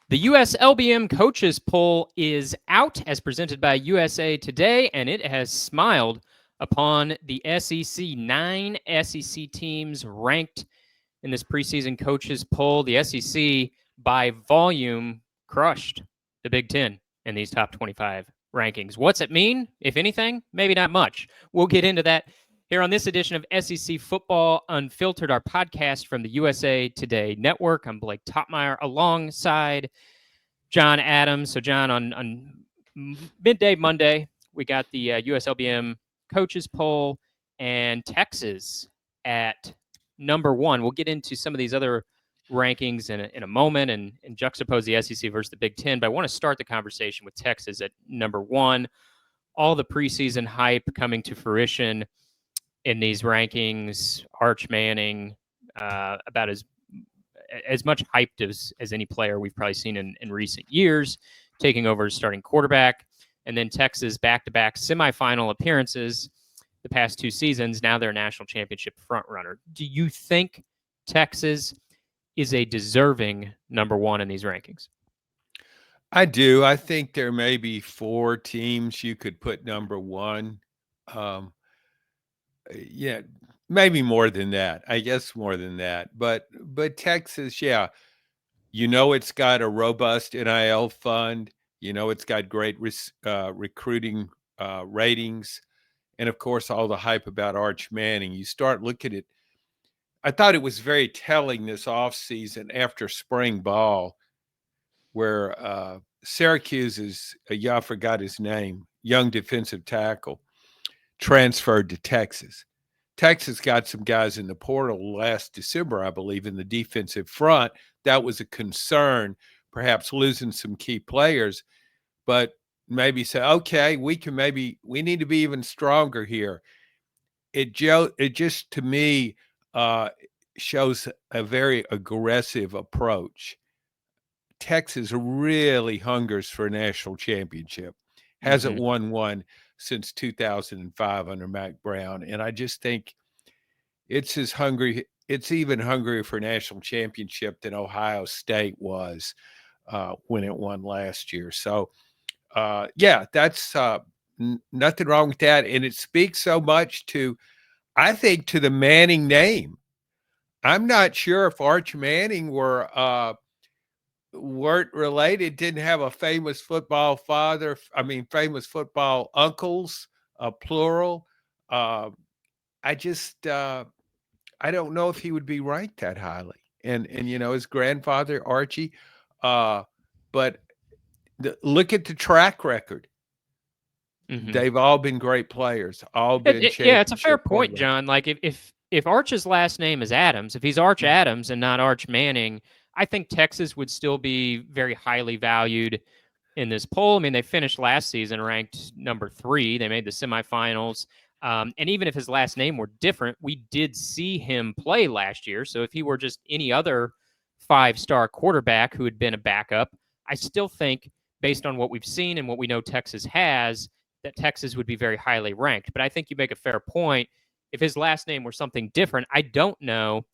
The US LBM Coaches Poll is out as presented by USA Today, and it has smiled upon the SEC. 9 SEC teams ranked in this preseason coaches poll. The SEC, by volume, crushed the Big Ten in these top 25 rankings. What's it mean, if anything? Maybe not much. We'll get into that here on this edition of SEC Football Unfiltered, our podcast from the USA Today Network. I'm Blake Toppmeyer alongside John Adams. So, John, on midday Monday, we got the US LBM Coaches Poll and Texas at number 1. We'll get into some of these other rankings in a moment and juxtapose the SEC versus the Big Ten. But I want to start the conversation with Texas at number 1. All the preseason hype coming to fruition in these rankings. Arch Manning, about as much hyped as any player we've probably seen in recent years, taking over as starting quarterback. And then Texas back-to-back semifinal appearances the past 2 seasons. Now they're a national championship frontrunner. Do you think Texas is a deserving number 1 in these rankings? I do. I think there may be 4 teams you could put number 1. Yeah, maybe more than that. I guess more than that. But Texas, yeah, it's got a robust NIL fund. It's got great recruiting ratings. And, of course, all the hype about Arch Manning. You start looking at – I thought it was very telling this offseason after spring ball where Syracuse's I forgot his name, young defensive tackle, transferred to Texas. Texas got some guys in the portal last December, I believe, in the defensive front. That was a concern, perhaps losing some key players, but maybe say, okay, we need to be even stronger here. It just, to me, shows a very aggressive approach. Texas really hungers for a national championship. Hasn't won one since 2005 under Mac Brown. And I just think it's even hungrier for a national championship than Ohio State was when it won last year. So, that's nothing wrong with that. And it speaks so much I think, to the Manning name. I'm not sure if Arch Manning weren't related, didn't have a famous football father. Famous football uncles, plural. I don't know if he would be ranked that highly. And his grandfather, Archie. But look at the track record. Mm-hmm. They've all been great players. All been it's a fair point, John. Like if Arch's last name is Adams, if he's Arch Adams and not Arch Manning, I think Texas would still be very highly valued in this poll. They finished last season ranked number 3. They made the semifinals. And even if his last name were different, we did see him play last year. So if he were just any other 5-star quarterback who had been a backup, I still think, based on what we've seen and what we know Texas has, that Texas would be very highly ranked. But I think you make a fair point. If his last name were something different, I don't know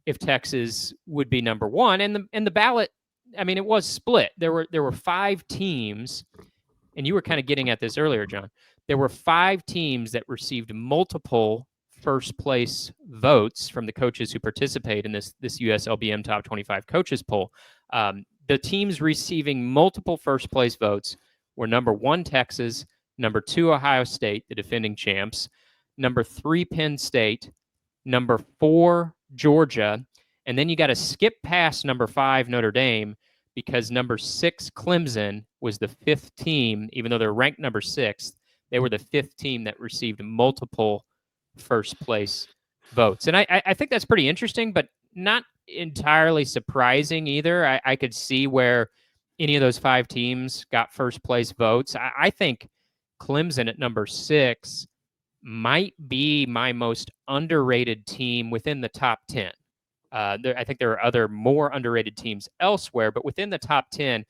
if Texas would be number 1. And the ballot, it was split. There were 5 teams, and you were kind of getting at this earlier, John. There were 5 teams that received multiple first-place votes from the coaches who participate in this US LBM Top 25 Coaches Poll. The teams receiving multiple first-place votes were number 1, Texas, number 2, Ohio State, the defending champs, number 3, Penn State, number 4, Georgia, and then you got to skip past number 5, Notre Dame, because number 6, Clemson, was the 5th team, even though they're ranked number 6th. They were the 5th team that received multiple first-place votes. And I think that's pretty interesting, but not entirely surprising either. I could see where any of those 5 teams got first-place votes. I think Clemson at number 6 might be my most underrated team within the top 10. I think there are other more underrated teams elsewhere, but within the top 10,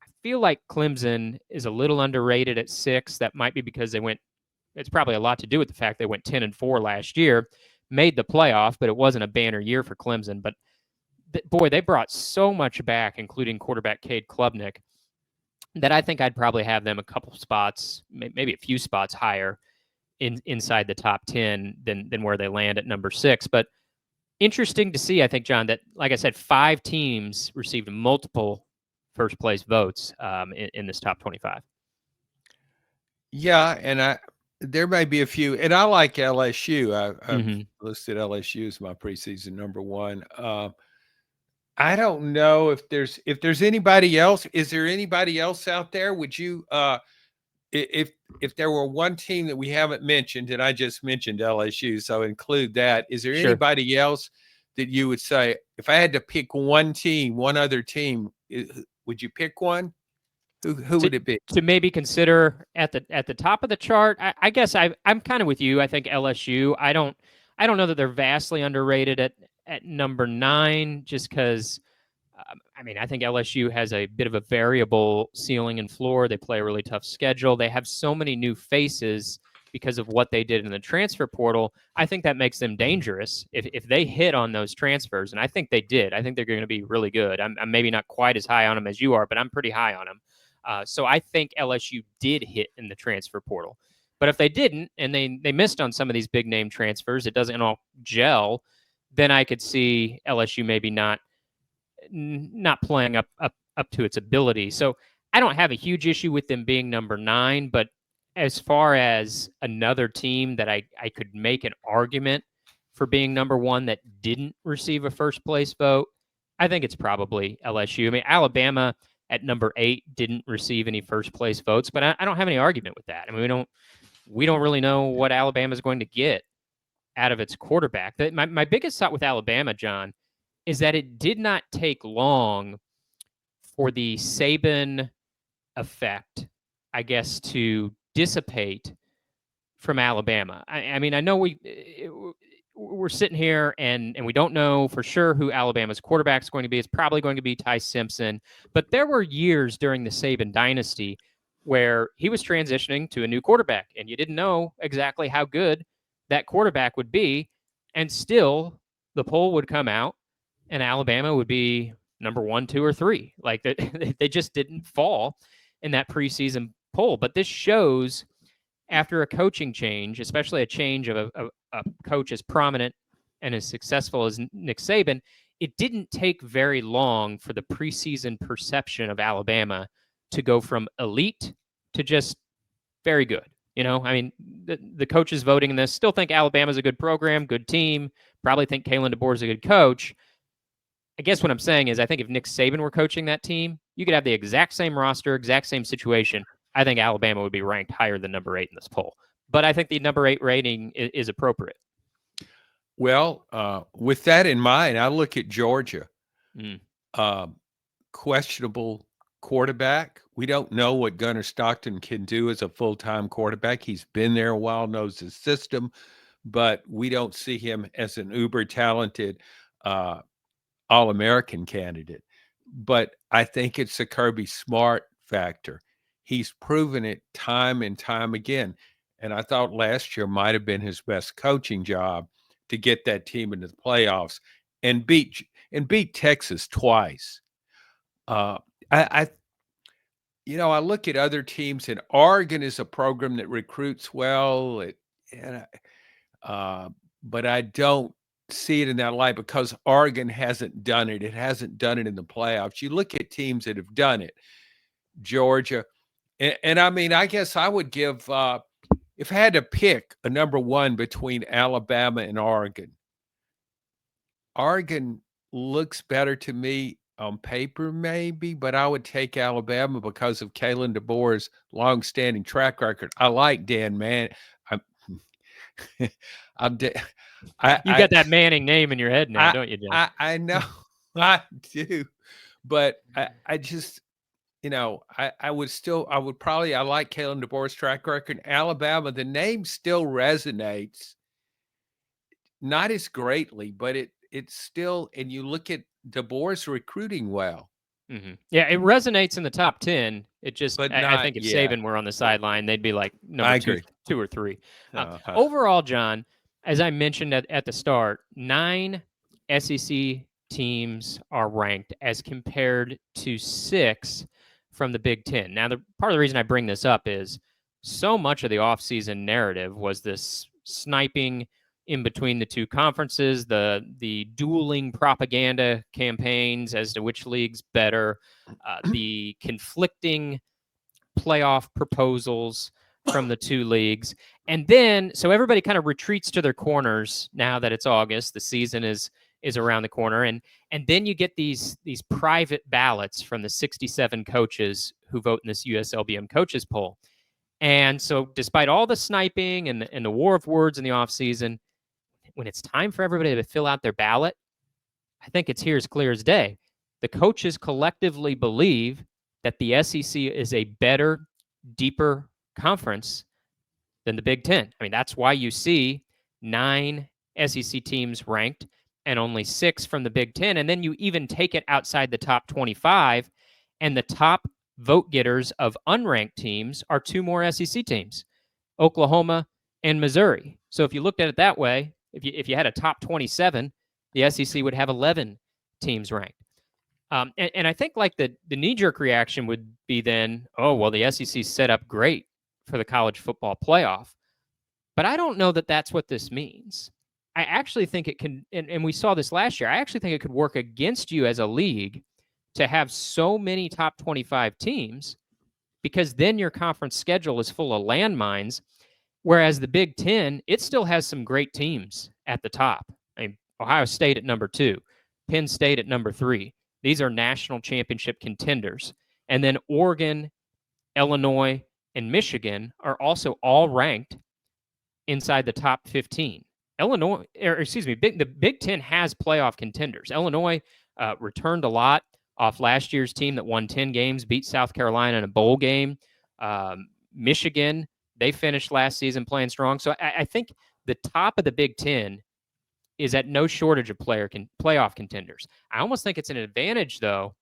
I feel like Clemson is a little underrated at 6. That might be because it's probably a lot to do with the fact they went 10-4 last year, made the playoff, but it wasn't a banner year for Clemson. But boy, they brought so much back, including quarterback Cade Klubnik, that I think I'd probably have them a couple spots, maybe a few spots higher inside the top 10 than where they land at number 6. But interesting to see, I think, John, that, like I said, 5 teams received multiple first place votes in this top 25. Yeah, and there may be a few, and I like LSU. I've listed LSU as my preseason number 1. I don't know if there's anybody else. Is there anybody else out there? Would you if there were one team that we haven't mentioned, and I just mentioned LSU, so include that. Is there anybody else that you would say, if I had to pick one team, one other team, would you pick one? Who would it be? To maybe consider at the top of the chart? I guess I'm kind of with you. I think LSU. I don't know that they're vastly underrated at number 9, just because. I mean, I think LSU has a bit of a variable ceiling and floor. They play a really tough schedule. They have so many new faces because of what they did in the transfer portal. I think that makes them dangerous if they hit on those transfers, and I think they did. I think they're going to be really good. I'm maybe not quite as high on them as you are, but I'm pretty high on them. So I think LSU did hit in the transfer portal. But if they didn't, and they missed on some of these big name transfers, it doesn't all gel, then I could see LSU maybe not playing up to its ability. So I don't have a huge issue with them being number 9, but as far as another team that I could make an argument for being number 1 that didn't receive a first place vote, I think it's probably LSU. I mean, Alabama at number 8 didn't receive any first place votes, but I don't have any argument with that. I mean, we don't really know what Alabama is going to get out of its quarterback. My biggest thought with Alabama, John, is that it did not take long for the Saban effect, I guess, to dissipate from Alabama. I mean, I know we're sitting here and we don't know for sure who Alabama's quarterback is going to be. It's probably going to be Ty Simpson. But there were years during the Saban dynasty where he was transitioning to a new quarterback, and you didn't know exactly how good that quarterback would be. And still, the poll would come out, and Alabama would be number 1, 2, or 3. Like they just didn't fall in that preseason poll. But this shows, after a coaching change, especially a change of a coach as prominent and as successful as Nick Saban, it didn't take very long for the preseason perception of Alabama to go from elite to just very good. You know, I mean, the coaches voting in this still think Alabama's a good program, good team, probably think Kalen DeBoer's a good coach. I guess what I'm saying is I think if Nick Saban were coaching that team, you could have the exact same roster, exact same situation. I think Alabama would be ranked higher than number 8 in this poll. But I think the number 8 rating is appropriate. Well, with that in mind, I look at Georgia. Questionable quarterback. We don't know what Gunnar Stockton can do as a full-time quarterback. He's been there a while, knows the system, but we don't see him as an uber talented All-American candidate. But I think it's a Kirby Smart factor. He's proven it time and time again. And I thought last year might have been his best coaching job to get that team into the playoffs and beat Texas twice. I look at other teams, and Oregon is a program that recruits well, but I don't see it in that light because Oregon hasn't done it. It hasn't done it in the playoffs. You look at teams that have done it, Georgia, and I mean, I guess I would give, if I had to pick a number 1 between Alabama and Oregon looks better to me on paper, maybe, but I would take Alabama because of Kalen DeBoer's long-standing track record. I like Dan Manning. You got that Manning name in your head now, don't you, John? I know, I do, but I just, I like Kalen DeBoer's track record. Alabama, the name still resonates, not as greatly, but it's still, and you look at DeBoer's recruiting well. Mm-hmm. Yeah, it resonates in the top 10. It just, I think if Saban were on the sideline, they'd be like number 2 or 3. Overall, John, as I mentioned at the start, 9 SEC teams are ranked as compared to 6 from the Big Ten. Now, part of the reason I bring this up is so much of the offseason narrative was this sniping in between the two conferences, the dueling propaganda campaigns as to which league's better, the conflicting playoff proposals from the two leagues. And then, so everybody kind of retreats to their corners now that it's August. The season is around the corner, and then you get these private ballots from the 67 coaches who vote in this US LBM Coaches Poll. And so, despite all the sniping and the war of words in the offseason, when it's time for everybody to fill out their ballot, I think it's here as clear as day. The coaches collectively believe that the SEC is a better, deeper conference than the Big Ten. I mean, that's why you see 9 SEC teams ranked and only 6 from the Big Ten. And then you even take it outside the top 25, and the top vote getters of unranked teams are 2 more SEC teams, Oklahoma and Missouri. So if you looked at it that way, if you had a top 27, the SEC would have 11 teams ranked. And I think like the knee-jerk reaction would be then, oh, well, the SEC's set up great for the college football playoff. But I don't know that that's what this means. I actually think it can, and we saw this last year, I actually think it could work against you as a league to have so many top 25 teams, because then your conference schedule is full of landmines, whereas the Big Ten, it still has some great teams at the top. I mean, Ohio State at number 2, Penn State at number 3. These are national championship contenders. And then Oregon, Illinois, and Michigan are also all ranked inside the top 15. The Big Ten has playoff contenders. Illinois returned a lot off last year's team that won 10 games, beat South Carolina in a bowl game. Michigan, they finished last season playing strong. So I think the top of the Big Ten is at no shortage of playoff contenders. I almost think it's an advantage, though,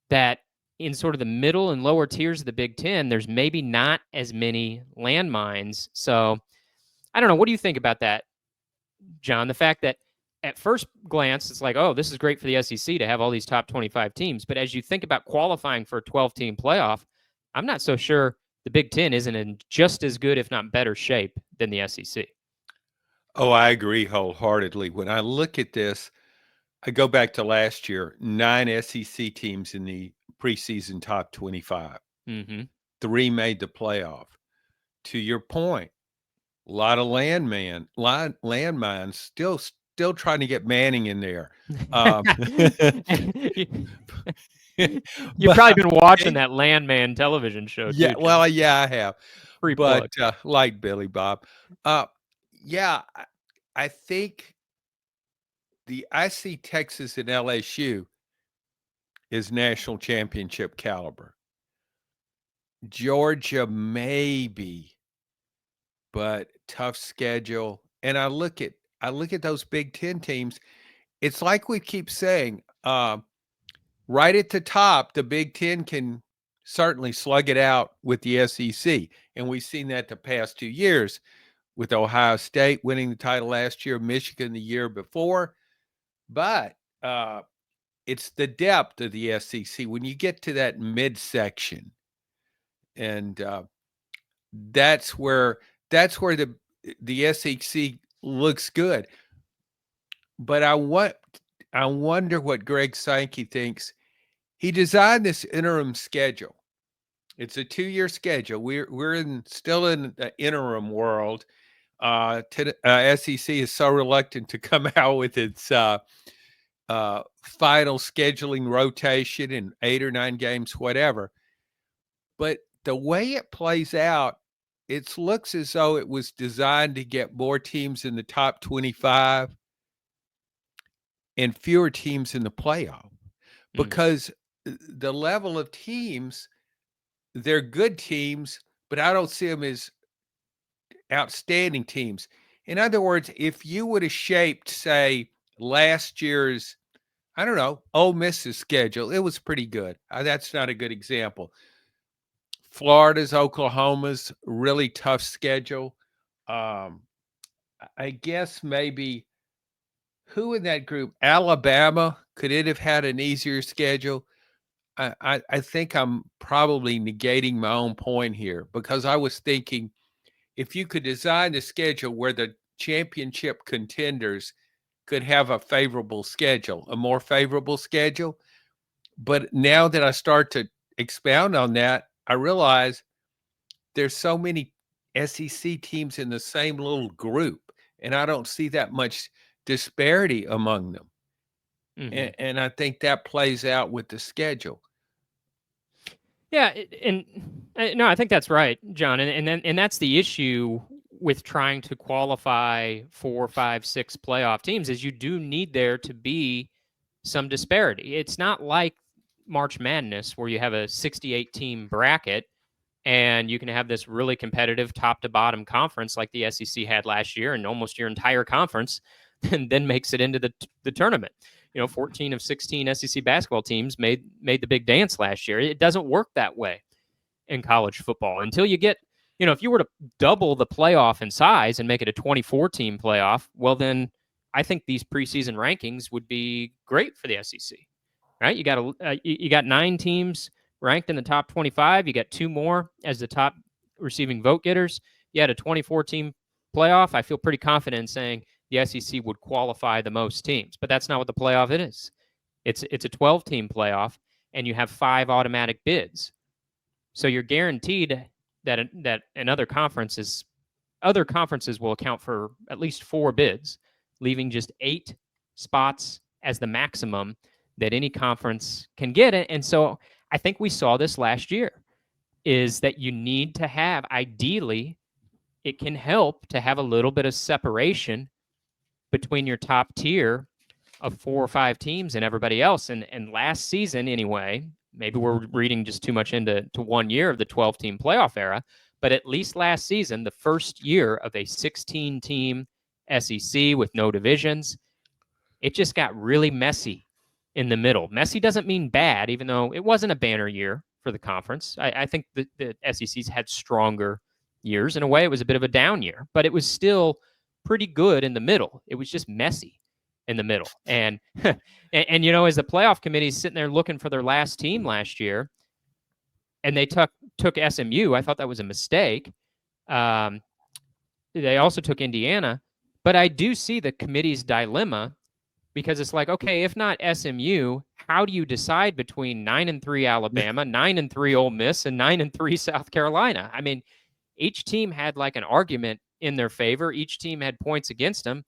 that in sort of the middle and lower tiers of the Big Ten, there's maybe not as many landmines. So I don't know. What do you think about that, John? The fact that at first glance, it's like, oh, this is great for the SEC to have all these top 25 teams. But as you think about qualifying for a 12-team playoff, I'm not so sure the Big Ten isn't in just as good, if not better shape than the SEC. Oh, I agree wholeheartedly. When I look at this, I go back to last year, 9 SEC teams in the preseason top 25. Mm-hmm. 3 made the playoff. To your point, a lot of landmines, still trying to get Manning in there. You've probably been watching that Landman television show, yeah, too. Well, yeah, I have. Free but plug. Like Billy Bob. Yeah, I think I see Texas and LSU is national championship caliber. Georgia, maybe, but tough schedule. And I look at those Big Ten teams. It's like we keep saying, right at the top, the Big Ten can certainly slug it out with the SEC. And we've seen that the past 2 years with Ohio State winning the title last year, Michigan the year before. But it's the depth of the SEC when you get to that midsection. And that's where the SEC looks good. But I wonder what Greg Sankey thinks. He designed this interim schedule. It's a 2-year schedule. We're still in the interim world. SEC is so reluctant to come out with its final scheduling rotation in 8 or 9 games, whatever. But the way it plays out, it looks as though it was designed to get more teams in the top 25 and fewer teams in the playoff, because the level of teams, they're good teams, but I don't see them as outstanding teams. In other words, if you would have shaped, say, last year's, I don't know, Ole Miss's schedule, it was pretty good. That's not a good example. Florida's, Oklahoma's really tough schedule. I guess maybe who in that group? Alabama, could it have had an easier schedule? I think I'm probably negating my own point here, because I was thinking if you could design the schedule where the championship contenders could have a favorable schedule, a more favorable schedule. But now that I start to expound on that, I realize there's so many SEC teams in the same little group, and I don't see that much disparity among them. And I think that plays out with the schedule. Yeah, and no, I think that's right, John, and that's the issue with trying to qualify 4, 5, 6 playoff teams is you do need there to be some disparity. It's not like March Madness where you have a 68 team bracket and you can have this really competitive top to bottom conference like the SEC had last year, and almost your entire conference and then makes it into the tournament. 14 of 16 SEC basketball teams made the big dance last year. It doesn't work that way in college football until you get, if you were to double the playoff in size and make it a 24 team playoff, well, then I think these preseason rankings would be great for the SEC, right? You got 9 teams ranked in the top 25. You got 2 more as the top receiving vote getters. You had a 24 team playoff. I feel pretty confident in saying the SEC would qualify the most teams, but that's not what the playoff is. It's a 12 team playoff, and you have 5 automatic bids. So you're guaranteed that in other conferences will account for at least 4 bids, leaving just 8 spots as the maximum that any conference can get. And so I think we saw this last year, is that you need to have, ideally, it can help to have a little bit of separation between your top tier of 4 or 5 teams and everybody else. And last season, anyway, maybe we're reading just too much into 1 year of the 12 team playoff era, but at least last season, the first year of a 16 team SEC with no divisions, it just got really messy in the middle. Messy doesn't mean bad, even though it wasn't a banner year for the conference. I think the SEC's had stronger years. In a way, it was a bit of a down year, but it was still pretty good in the middle. It was just messy in the middle. And as the playoff committee is sitting there looking for their last team last year, and they took SMU, I thought that was a mistake. They also took Indiana, but I do see the committee's dilemma, because it's like, okay, if not SMU, how do you decide between 9-3 Alabama, 9-3 Ole Miss, and 9-3 South Carolina? I mean, each team had like an argument in their favor. Each team had points against them.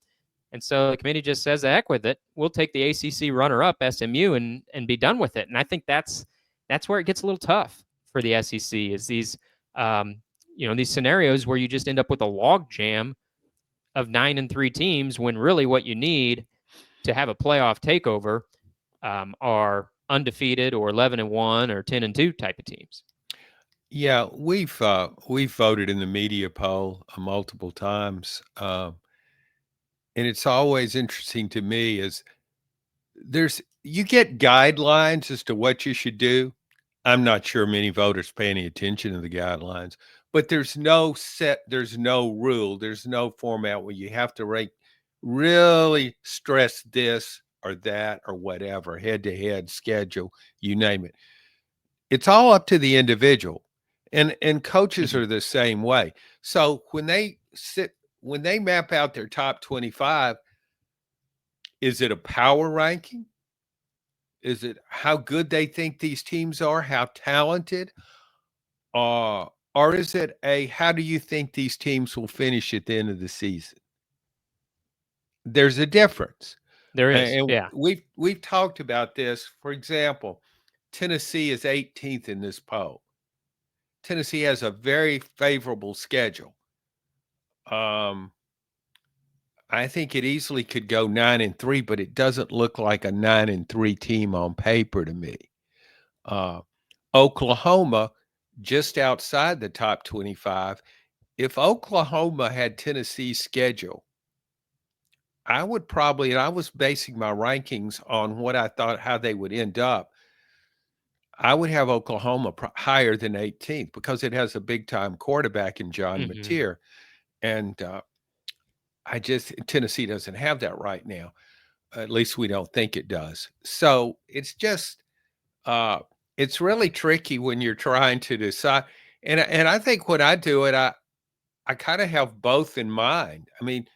And so the committee just says, heck with it. We'll take the ACC runner-up, SMU, and be done with it. And I think that's where it gets a little tough for the SEC, is these these scenarios where you just end up with a log jam of 9-3 teams, when really what you need to have a playoff takeover are undefeated or 11-1 or 10-2 type of teams. Yeah, we've voted in the media poll multiple times, and it's always interesting to me is you get guidelines as to what you should do. I'm not sure many voters pay any attention to the guidelines, but there's no rule, there's no format where you have to really stress this or that or whatever, head-to-head schedule, you name it. It's all up to the individual. And coaches are the same way. So when they map out their top 25, is it a power ranking? Is it how good they think these teams are, how talented? Or is it how do you think these teams will finish at the end of the season? There's a difference. There is, and yeah. We've talked about this. For example, Tennessee is 18th in this poll. Tennessee has a very favorable schedule. I think it easily could go 9-3, but it doesn't look like a 9-3 team on paper to me. Oklahoma, just outside the top 25. If Oklahoma had Tennessee's schedule, I would probably, and I was basing my rankings on what I thought how they would end up, I would have Oklahoma higher than 18th because it has a big-time quarterback in John Mateer. And Tennessee doesn't have that right now. At least we don't think it does. So it's just it's really tricky when you're trying to decide. And I think when I do it, I kind of have both in mind. I mean,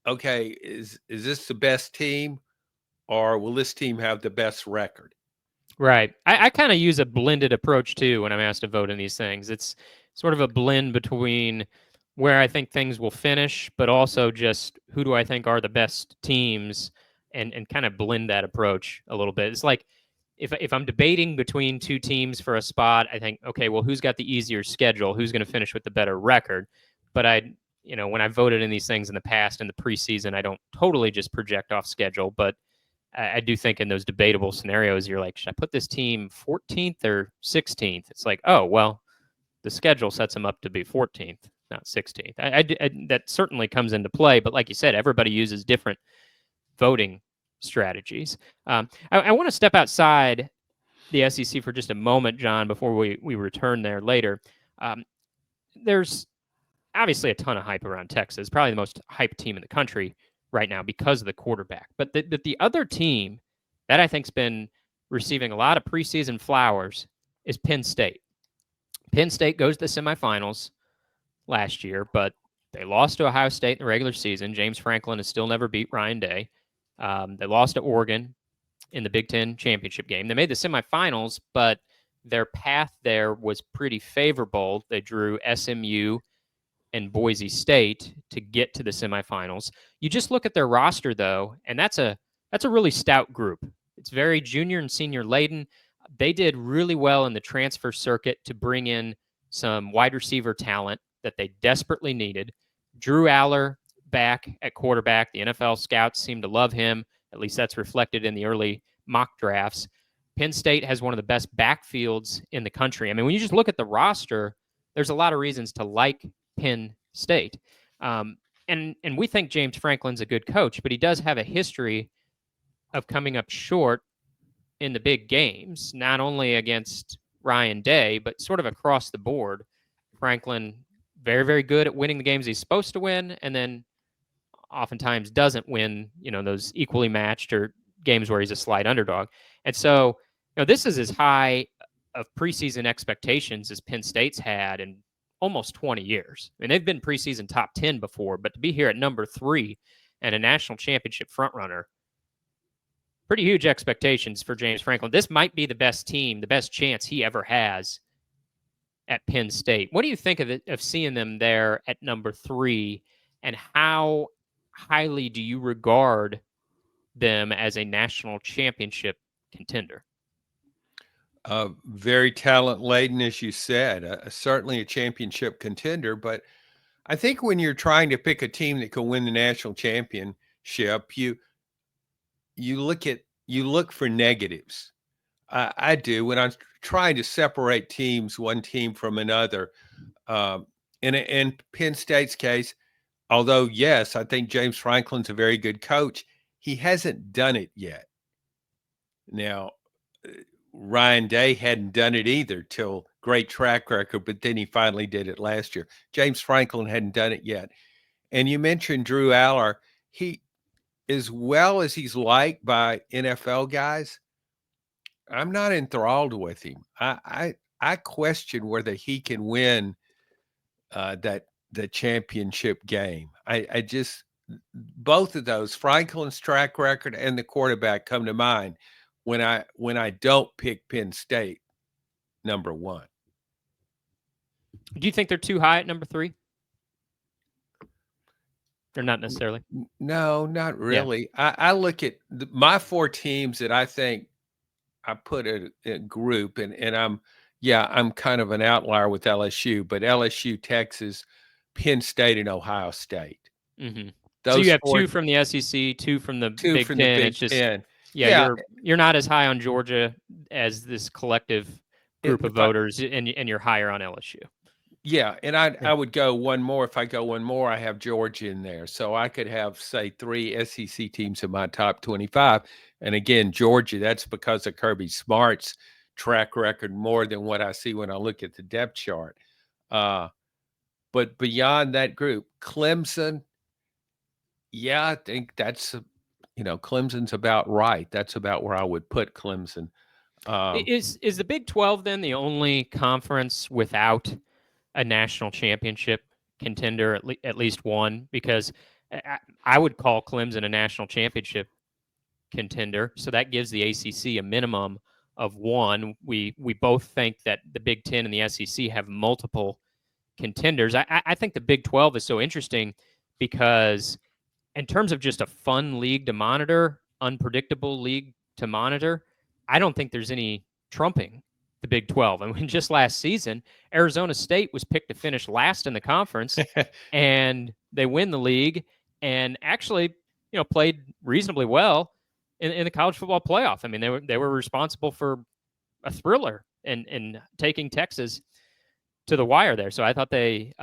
okay, is this the best team, or will this team have the best record? Right. I kind of use a blended approach too when I'm asked to vote in these things. It's sort of a blend between where I think things will finish, but also just who do I think are the best teams, and kind of blend that approach a little bit. It's like if I'm debating between two teams for a spot, I think, okay, well, who's got the easier schedule? Who's going to finish with the better record? But when I voted in these things in the past in the preseason, I don't totally just project off schedule, but I do think in those debatable scenarios, you're like, should I put this team 14th or 16th? It's like, oh, well, the schedule sets them up to be 14th, not 16th. That certainly comes into play. But like you said, everybody uses different voting strategies. I want to step outside the SEC for just a moment, John, before we return there later. There's obviously a ton of hype around Texas, probably the most hyped team in the country right now because of the quarterback. But the other team that I think's been receiving a lot of preseason flowers is Penn State. Penn State goes to the semifinals last year, but they lost to Ohio State in the regular season. James Franklin has still never beat Ryan Day. They lost to Oregon in the Big Ten championship game. They made the semifinals, but their path there was pretty favorable. They drew SMU and Boise State to get to the semifinals. You just look at their roster though, and that's a really stout group. It's very junior and senior laden. They did really well in the transfer circuit to bring in some wide receiver talent that they desperately needed. Drew Aller back at quarterback. The NFL scouts seem to love him. At least that's reflected in the early mock drafts. Penn State has one of the best backfields in the country. I mean, when you just look at the roster, there's a lot of reasons to like Penn State. And we think James Franklin's a good coach, but he does have a history of coming up short in the big games, not only against Ryan Day, but sort of across the board. Franklin, very, very good at winning the games he's supposed to win, and then oftentimes doesn't win, those equally matched or games where he's a slight underdog. And so, this is as high of preseason expectations as Penn State's had in almost 20 years. I mean, they've been preseason top 10 before, but to be here at number 3 and a national championship frontrunner, pretty huge expectations for James Franklin. This might be the best team, the best chance he ever has at Penn State. What do you think of seeing them there at number 3, and how highly do you regard them as a national championship contender? Very talent laden, as you said, certainly a championship contender. But I think when you're trying to pick a team that can win the national championship, you look for negatives. I do when I'm trying to separate teams, one team from another. In Penn State's case, although yes, I think James Franklin's a very good coach, he hasn't done it yet. Now, Ryan Day hadn't done it either till great track record, but then he finally did it last year. James Franklin hadn't done it yet. And you mentioned Drew Aller. He, as well as he's liked by NFL guys, I'm not enthralled with him. I question whether he can win the championship game. I just, both of those, Franklin's track record and the quarterback, come to mind when I don't pick Penn State number 1. Do you think they're too high at number 3? Or not necessarily? No, not really. Yeah. I look at my 4 teams that I think I put a group, and I'm kind of an outlier with LSU, but LSU, Texas, Penn State, and Ohio State. Mm-hmm. So you have 2 from the SEC, 2 from the Big Ten. It's just, yeah, you're not as high on Georgia as this collective group of voters, and you're higher on LSU. Yeah, and I would go one more. If I go one more, I have Georgia in there. So I could have, say, 3 SEC teams in my top 25. And again, Georgia, that's because of Kirby Smart's track record more than what I see when I look at the depth chart. But beyond that group, Clemson, yeah, I think that's Clemson's about right. That's about where I would put Clemson. Is the Big 12 then the only conference without a national championship contender, at least one? Because I would call Clemson a national championship contender, so that gives the ACC a minimum of one. We both think that the Big 10 and the SEC have multiple contenders. I think the Big 12 is so interesting because in terms of just a fun league to monitor, unpredictable league to monitor, I don't think there's any trumping the Big 12. I mean, just last season, Arizona State was picked to finish last in the conference, and they win the league and actually, played reasonably well in the college football playoff. I mean, they were responsible for a thriller in taking Texas to the wire there. So I thought they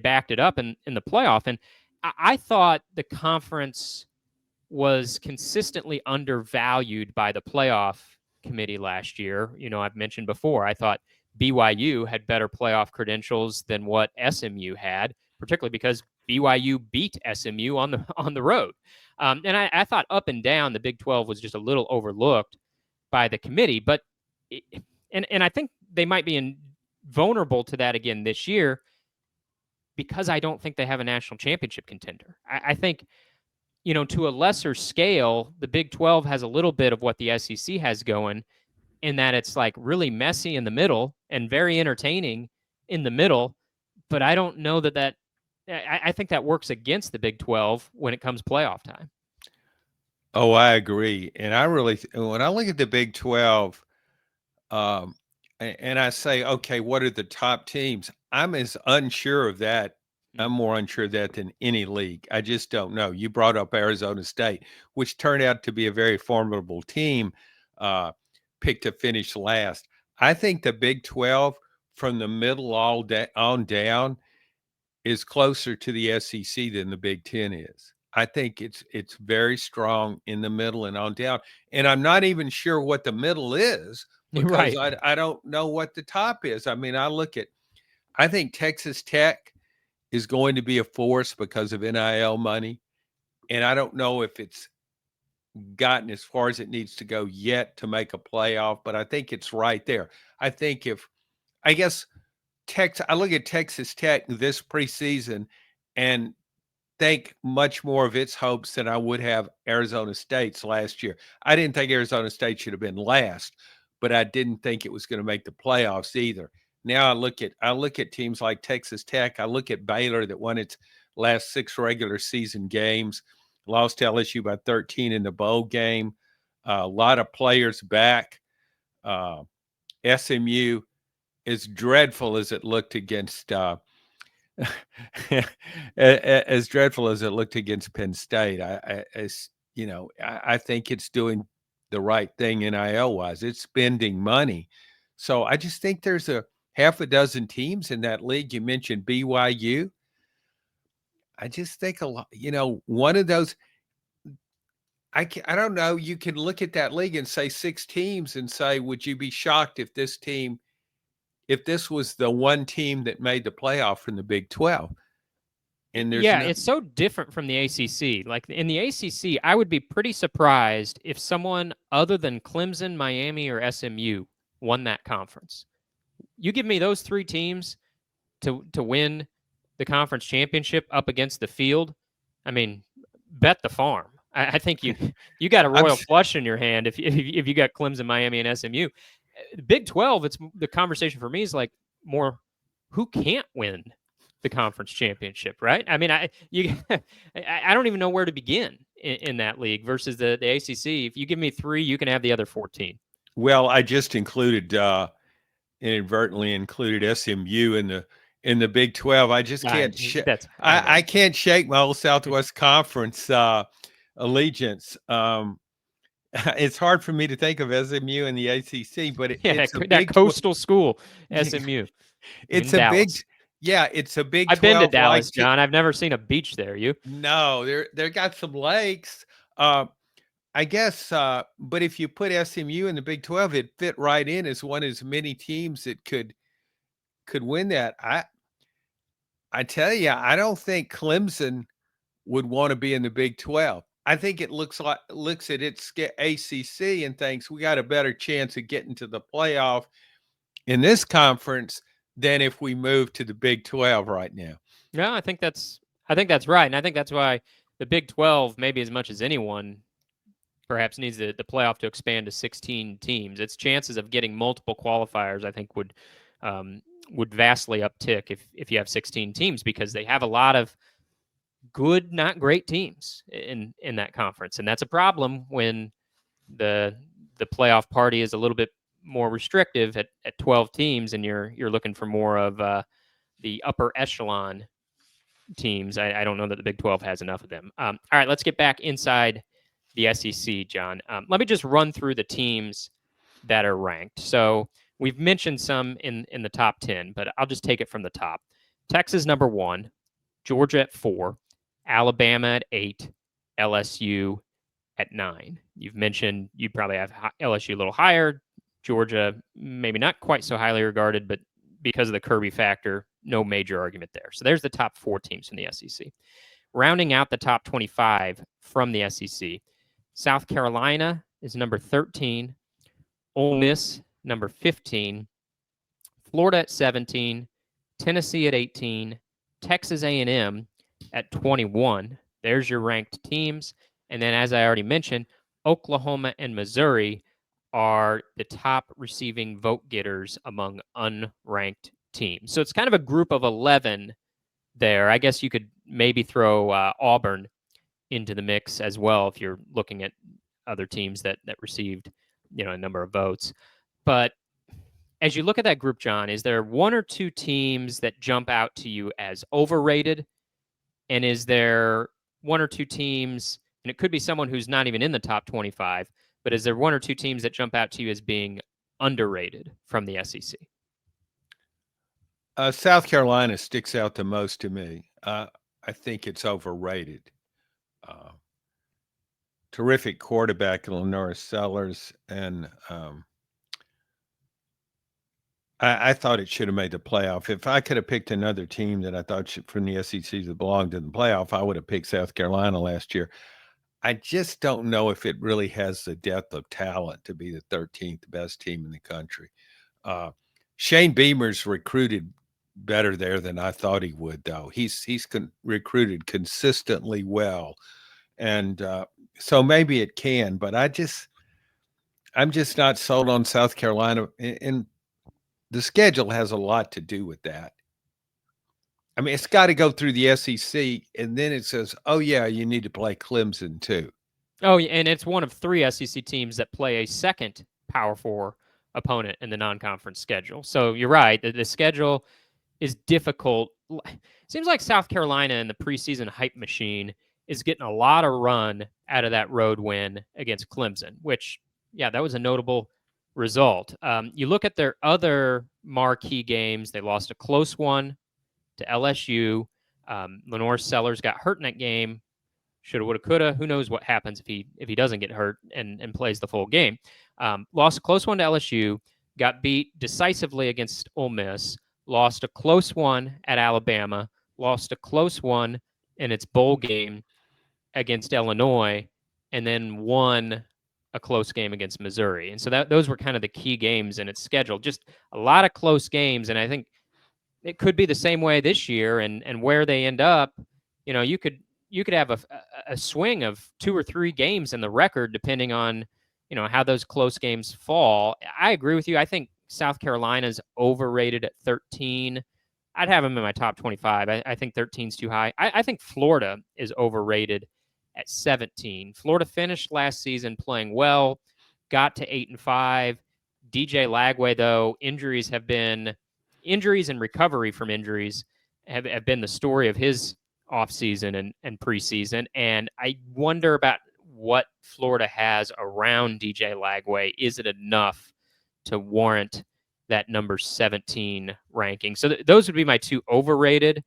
backed it up in the playoff, and I thought the conference was consistently undervalued by the playoff committee last year. I've mentioned before, I thought BYU had better playoff credentials than what SMU had, particularly because BYU beat SMU on the road. And I thought up and down the Big 12 was just a little overlooked by the committee, but and I think they might be vulnerable to that again this year because I don't think they have a national championship contender. I think, to a lesser scale, the Big 12 has a little bit of what the SEC has going in that it's like really messy in the middle and very entertaining in the middle. But I don't know that I think that works against the Big 12 when it comes playoff time. Oh, I agree. And I really, when I look at the Big 12, and I say, okay, what are the top teams? I'm as unsure of that. I'm more unsure of that than any league. I just don't know. You brought up Arizona State, which turned out to be a very formidable team, picked to finish last. I think the Big 12 from the middle on down is closer to the SEC than the Big 10 is. I think it's very strong in the middle and on down. And I'm not even sure what the middle is because right. I don't know what the top is. I mean, I think Texas Tech is going to be a force because of NIL money. And I don't know if it's gotten as far as it needs to go yet to make a playoff, but I think it's right there. I look at Texas Tech this preseason and think much more of its hopes than I would have Arizona State's last year. I didn't think Arizona State should have been last, but I didn't think it was going to make the playoffs either. Now I look at teams like Texas Tech. I look at Baylor that won its last 6 regular season games, lost to LSU by 13 in the bowl game. A lot of players back. SMU, as dreadful as it looked against as dreadful as it looked against Penn State, I think it's doing the right thing NIL wise. It's spending money. So I just think there's a half a dozen teams in that league. You mentioned BYU. I just think a lot, one of those, I don't know. You can look at that league and say 6 teams and say, would you be shocked if this was the one team that made the playoff from the Big 12? And it's so different from the ACC. Like in the ACC, I would be pretty surprised if someone other than Clemson, Miami, or SMU won that conference. You give me those 3 teams to win the conference championship up against the field. I mean, bet the farm. I think you got a royal flush in your hand if you got Clemson, Miami, and SMU. The Big 12, it's the conversation for me is like more who can't win the conference championship, right? I mean, I don't even know where to begin in that league versus the ACC. If you give me 3, you can have the other 14. Well, I just inadvertently included SMU in the Big 12. I just can't. I can't shake my old Southwest Conference allegiance. It's hard for me to think of SMU in the ACC, but it's a big coastal school, SMU. It's a Dallas. big. Yeah, it's a Big 12. I've been to Dallas, John. I've never seen a beach there. You? No, they got some lakes. I guess, but if you put SMU in the Big 12, it fit right in as one as many teams that could win that. I tell you, I don't think Clemson would want to be in the Big 12. I think it looks at its ACC and thinks we got a better chance of getting to the playoff in this conference than if we move to the Big 12 right now. Yeah, I think that's right, and I think that's why the Big 12, maybe as much as anyone, perhaps needs the playoff to expand to 16 teams. Its chances of getting multiple qualifiers, I think, would vastly uptick if you have 16 teams, because they have a lot of good, not great teams in that conference, and that's a problem when the playoff party is a little bit more restrictive at 12 teams, and you're looking for more of the upper echelon teams. I don't know that the Big 12 has enough of them. All right, let's get back inside the SEC, John. Let me just run through the teams that are ranked. So we've mentioned some in the top 10, but I'll just take it from the top. Texas number 1, Georgia at 4, Alabama at 8, LSU at 9. You've mentioned you probably have LSU a little higher, Georgia maybe not quite so highly regarded, but because of the Kirby factor, no major argument there. So there's the top 4 teams from the SEC. Rounding out the top 25 from the SEC, South Carolina is number 13, Ole Miss number 15, Florida at 17, Tennessee at 18, Texas A&M at 21. There's your ranked teams. And then, as I already mentioned, Oklahoma and Missouri are the top receiving vote getters among unranked teams. So it's kind of a group of 11 there. I guess you could maybe throw Auburn into the mix as well if you're looking at other teams that received, a number of votes. But as you look at that group, John, is there one or two teams that jump out to you as overrated? And is there one or two teams, and it could be someone who's not even in the top 25, but is there one or two teams that jump out to you as being underrated from the SEC? South Carolina sticks out the most to me. I think it's overrated. Terrific quarterback, Lenore Sellers, and I thought it should have made the playoff. If I could have picked another team that I thought from the SEC that belonged in the playoff, I would have picked South Carolina last year. I just don't know if it really has the depth of talent to be the 13th best team in the country. Shane Beamer's recruited better there than I thought he would, though. He's recruited consistently well, and so maybe it can. But I'm just not sold on South Carolina, and the schedule has a lot to do with that. I mean, it's got to go through the SEC, and then it says, "Oh yeah, you need to play Clemson too." Oh, and it's one of 3 SEC teams that play a second Power 4 opponent in the non-conference schedule. So you're right. The schedule is difficult. It seems like South Carolina in the preseason hype machine is getting a lot of run out of that road win against Clemson, which, yeah, that was a notable result. You look at their other marquee games, they lost a close one to LSU. Lenore Sellers got hurt in that game. Shoulda, woulda, coulda. Who knows what happens if he doesn't get hurt and plays the full game. Lost a close one to LSU. Got beat decisively against Ole Miss. Lost a close one at Alabama. Lost a close one in its bowl game against Illinois, and then won a close game against Missouri. And so those were kind of the key games in its schedule. Just a lot of close games, and I think it could be the same way this year. And where they end up, you could have a swing of 2 or 3 games in the record depending on how those close games fall. I agree with you. I think South Carolina's overrated at 13. I'd have them in my top 25. I think 13's too high. I think Florida is overrated at 17. Florida finished last season playing well, got to 8-5. DJ Lagway, though, injuries and recovery from injuries have been the story of his offseason and preseason. And I wonder about what Florida has around DJ Lagway. Is it enough to warrant that number 17 ranking? So those would be my 2 overrated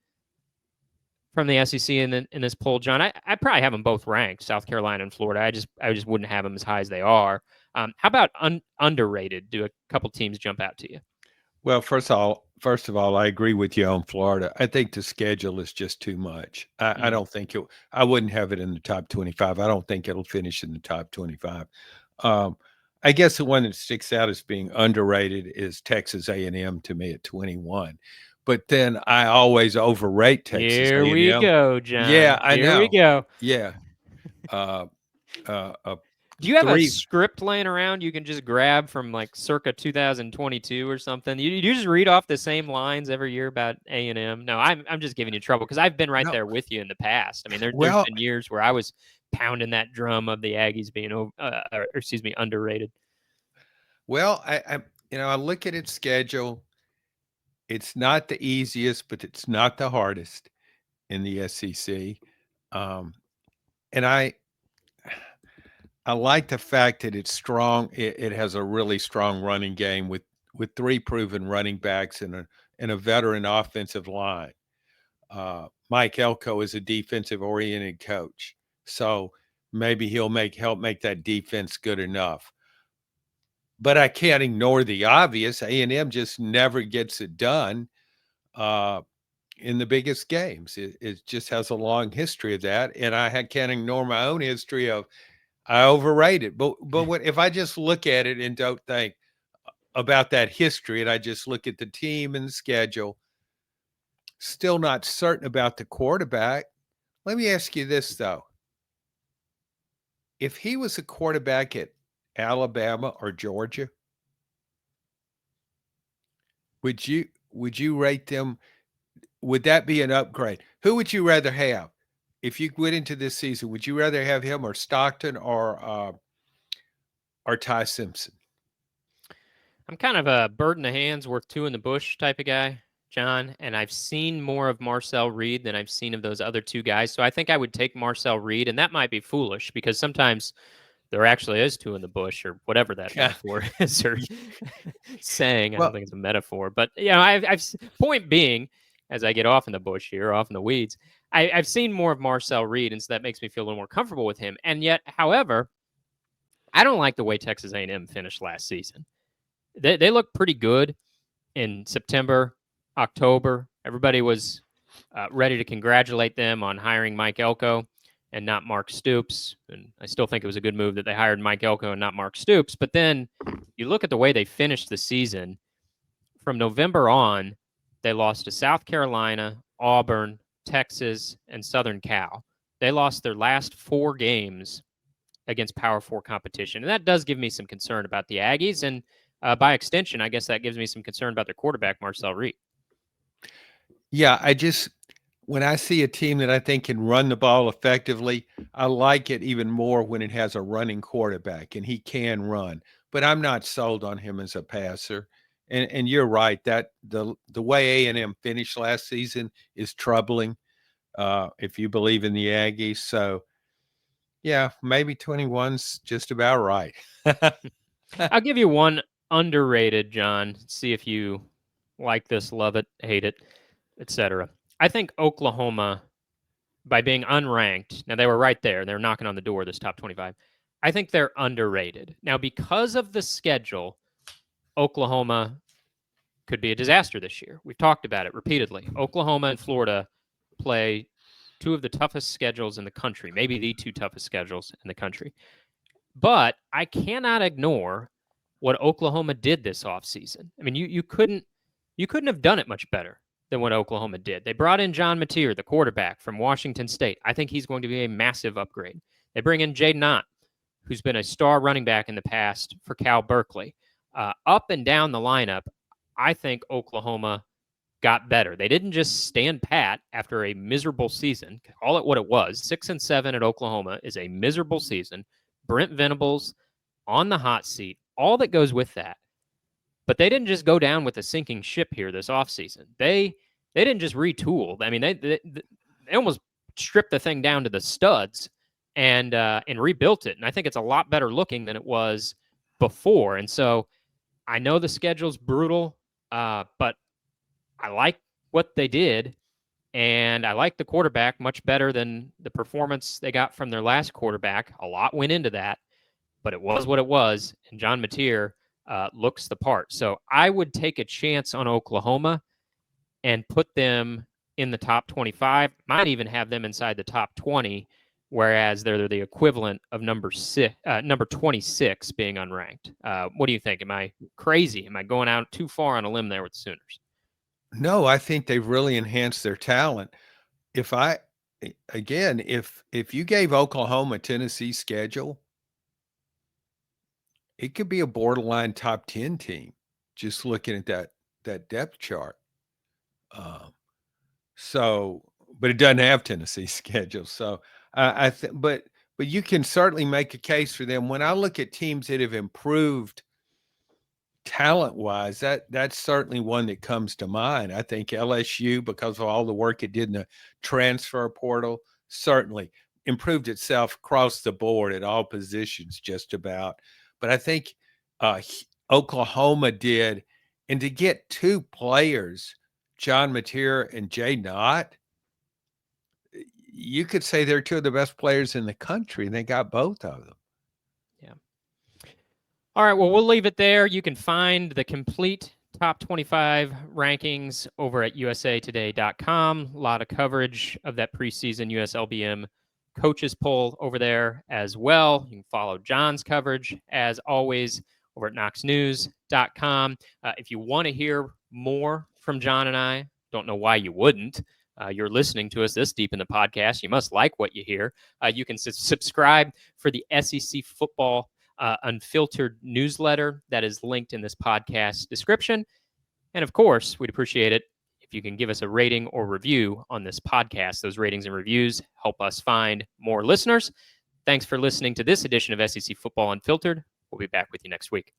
from the SEC in this poll, John. I probably have them both ranked, South Carolina and Florida. I just wouldn't have them as high as they are. How about underrated? Do a couple teams jump out to you? Well, first of all, first of all, I agree with you on Florida. I think the schedule is just too much. I don't think I wouldn't have it in the top 25. I don't think it'll finish in the top 25. Um, I guess the one that sticks out as being underrated is Texas A&M to me at 21. But then I always overrate Texas Here we A&M. go, John. Yeah, I Here we know. go. Yeah. Uh, uh, Do you have a 3 script laying around you can just grab from like circa 2022 or something? You just read off the same lines every year about A&M? No, I'm just giving you trouble because I've been right No. there with you in the past. I mean, there's Well, been years where I was pounding that drum of the Aggies being underrated. well, I look at its schedule. It's not the easiest, but it's not the hardest in the SEC. Um, and I like the fact that it's strong. It has a really strong running game with three proven running backs and a veteran offensive line. Mike Elko is a defensive oriented coach, so maybe he'll help make that defense good enough. But I can't ignore the obvious. A&M just never gets it done. In the biggest games. It just has a long history of that, and can't ignore my own history of I overrate it. But if I just look at it and don't think about that history, and I just look at the team and the schedule, still not certain about the quarterback. Let me ask you this though: if he was a quarterback at Alabama or Georgia, would you rate them? Would that be an upgrade? Who would you rather have? If you went into this season, would you rather have him or Stockton or Ty Simpson? I'm kind of a bird in the hands worth two in the bush type of guy, John, and I've seen more of Marcel Reed than I've seen of those other two guys. So I think I would take Marcel Reed, and that might be foolish because sometimes there actually is two in the bush or whatever that metaphor is or saying. I don't Well, think it's a metaphor, but I've point being, as I get off in the bush here, off in the weeds, I've seen more of Marcel Reed, and so that makes me feel a little more comfortable with him. And yet, however, I don't like the way Texas A&M finished last season. They looked pretty good in September, October. Everybody was ready to congratulate them on hiring Mike Elko and not Mark Stoops. And I still think it was a good move that they hired Mike Elko and not Mark Stoops. But then you look at the way they finished the season. From November on, they lost to South Carolina, Auburn, Texas, and Southern Cal. They lost their last 4 games against Power 4 competition. And that does give me some concern about the Aggies. And by extension, I guess that gives me some concern about their quarterback, Marcel Reed. Yeah, when I see a team that I think can run the ball effectively, I like it even more when it has a running quarterback and he can run. But I'm not sold on him as a passer. And you're right that the way A&M finished last season is troubling if you believe in the Aggies. So yeah, maybe 21's just about right. I'll give you one underrated, John. See if you like this, love it, hate it, etc. I think Oklahoma, by being unranked, now they were right there. They're knocking on the door of this top 25. I think they're underrated. Now, because of the schedule, Oklahoma could be a disaster this year. We've talked about it repeatedly. Oklahoma and Florida play two of the toughest schedules in the country, maybe the two toughest schedules in the country. But I cannot ignore what Oklahoma did this offseason. I mean, you couldn't have done it much better than what Oklahoma did. They brought in John Mateer, the quarterback from Washington State. I think he's going to be a massive upgrade. They bring in Jaden Ott, who's been a star running back in the past for Cal Berkeley. Up and down the lineup, I think Oklahoma got better. They didn't just stand pat after a miserable season. Call it what it was. 6-7 at Oklahoma is a miserable season. Brent Venables on the hot seat, all that goes with that. But they didn't just go down with a sinking ship here this offseason. They didn't just retool. I mean, they almost stripped the thing down to the studs and rebuilt it. And I think it's a lot better looking than it was before. And so I know the schedule's brutal, but I like what they did. And I like the quarterback much better than the performance they got from their last quarterback. A lot went into that, but it was what it was. And John Mateer, looks the part. So I would take a chance on Oklahoma and put them in the top 25, might even have them inside the top 20, whereas they're the equivalent of number 26 being unranked. What do you think? Am I crazy? Am I going out too far on a limb there with the Sooners? No, I think they've really enhanced their talent. If you gave Oklahoma Tennessee's schedule, it could be a borderline top 10 team, just looking at that depth chart. But it doesn't have Tennessee's schedule. So but you can certainly make a case for them. When I look at teams that have improved talent-wise, that's certainly one that comes to mind. I think LSU, because of all the work it did in the transfer portal, certainly improved itself across the board at all positions just about. But I think Oklahoma did, and to get two players, John Mateer and Jay Knott, you could say they're two of the best players in the country, and they got both of them. Yeah. All right, well, we'll leave it there. You can find the complete top 25 rankings over at usatoday.com. A lot of coverage of that preseason US LBM Coaches Poll over there as well. You can follow John's coverage, as always, over at KnoxNews.com. If you want to hear more from John and I, don't know why you wouldn't. You're listening to us this deep in the podcast. You must like what you hear. You can subscribe for the SEC Football Unfiltered newsletter that is linked in this podcast description. And of course, we'd appreciate it if you can give us a rating or review on this podcast. Those ratings and reviews help us find more listeners. Thanks for listening to this edition of SEC Football Unfiltered. We'll be back with you next week.